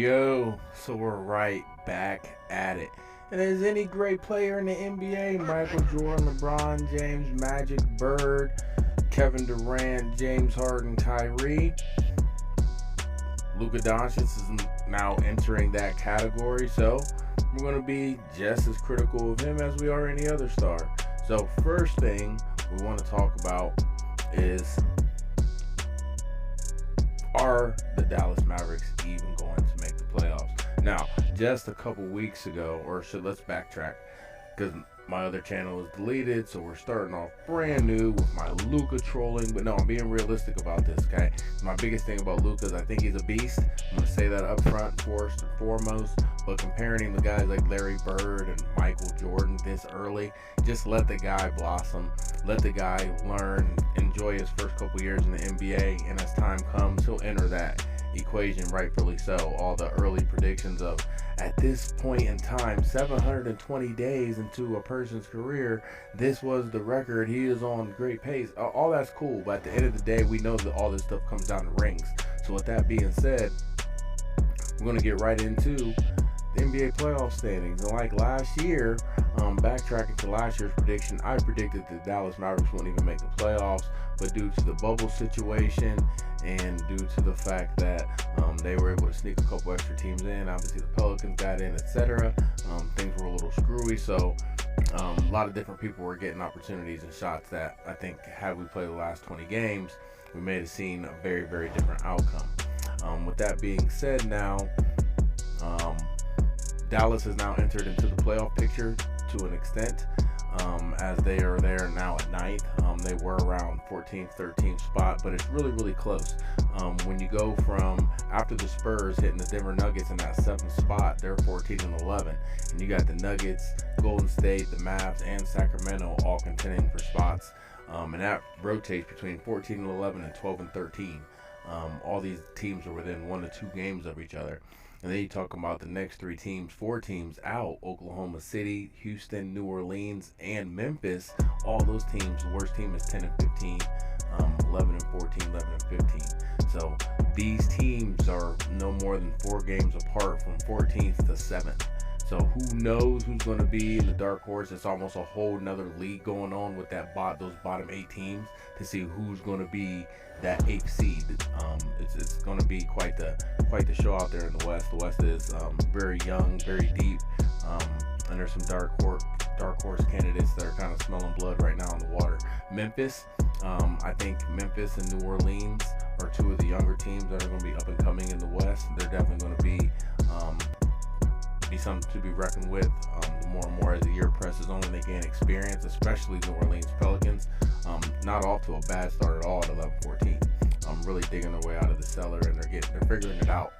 Yo, so we're right back at it. And as any great player in the NBA, Michael Jordan, LeBron James, Magic, Bird, Kevin Durant, James Harden, Kyrie, Luka Doncic is now entering that category. So we're going to be just as critical of him as we are any other star. So first thing we want to talk about is, are the Dallas Mavericks even going to make the playoffs? Now, just a couple weeks ago, let's backtrack, because my other channel was deleted, so we're starting off brand new with my Luka trolling. But no, I'm being realistic about this, okay? My biggest thing about Luka is I think he's a beast. I'm going to say that up front, first and foremost. But comparing him to guys like Larry Bird and Michael Jordan this early, just let the guy blossom. Let the guy learn, enjoy his first couple years in the NBA, and as time comes, he'll enter that equation, rightfully so. All the early predictions of, at this point in time, 720 days into a person's career, this was the record, he is on great pace. All that's cool, but at the end of the day, we know that all this stuff comes down to rings. So with that being said, we're going to get right into the NBA playoff standings. And like last year, backtracking to last year's prediction, I predicted the Dallas Mavericks wouldn't even make the playoffs, but due to the bubble situation and due to the fact that they were able to sneak a couple extra teams in, obviously the Pelicans got in, etc., things were a little screwy. So a lot of different people were getting opportunities and shots that I think, had we played the last 20 games, we may have seen a very, very different outcome. With that being said, now Dallas has now entered into the playoff picture to an extent, as they are there now at 9th. They were around 14th, 13th spot, but it's really, really close. When you go from after the Spurs hitting the Denver Nuggets in that 7th spot, they're 14 and 11, and you got the Nuggets, Golden State, the Mavs, and Sacramento all contending for spots, and that rotates between 14 and 11 and 12 and 13. All these teams are within 1 to 2 games of each other. And then you talk about the next 4 teams out: Oklahoma City, Houston, New Orleans, and Memphis. All those teams, the worst team is 10 and 15, 11 and 14, 11 and 15. So these teams are no more than 4 games apart from 14th to 7th. So who knows who's going to be in the dark horse? It's almost a whole nother league going on with those bottom 8 teams to see who's going to be that 8th seed. It's going to be quite the show out there in the West. The West is very young, very deep, and there's some dark horse candidates that are kind of smelling blood right now in the water. Memphis, I think Memphis and New Orleans are 2 of the younger teams that are going to be up and coming in the West. They're definitely going to be something to be reckoned with. The more and more as the year presses on, they gain experience, especially New Orleans Pelicans. Not off to a bad start at all at 11-14. Really digging their way out of the cellar, and they're figuring it out.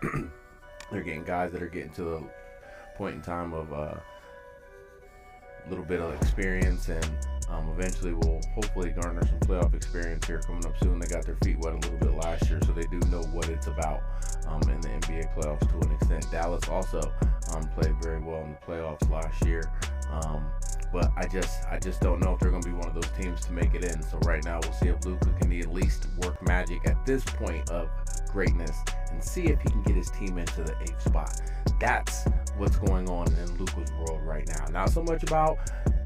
They're getting guys that are getting to the point in time of a little bit of experience, and eventually will hopefully garner some playoff experience here coming up soon. They got their feet wet a little bit last year, so they do know what it's about in the NBA playoffs to an extent. Dallas also played very well in the playoffs last year, but I just don't know if they're going to be one of those teams to make it in. So right now we'll see if Luka can at least work magic at this point of greatness and see if he can get his team into the 8th spot. That's what's going on in Luka's world right now. Not so much about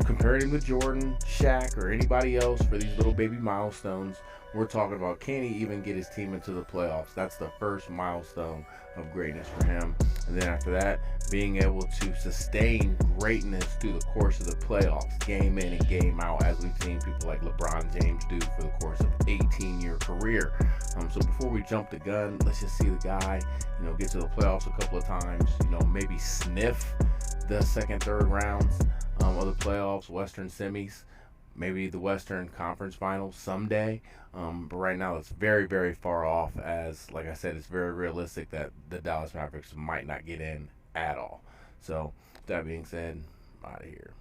comparing him with Jordan, Shaq, or anybody else for these little baby milestones. We're talking about, can he even get his team into the playoffs? That's the first milestone of greatness for him. And then after that, being able to sustain greatness through the course of the playoffs, game in and game out, as we've seen people like LeBron James do for the course of 18-year career. So before we jump the gun, let's just see the guy, get to the playoffs a couple of times, maybe sniff the second, third rounds of the playoffs, Western semis, maybe the Western Conference Finals someday. But right now it's very, very far off, as, like I said, it's very realistic that the Dallas Mavericks might not get in at all. So, that being said, I'm out of here.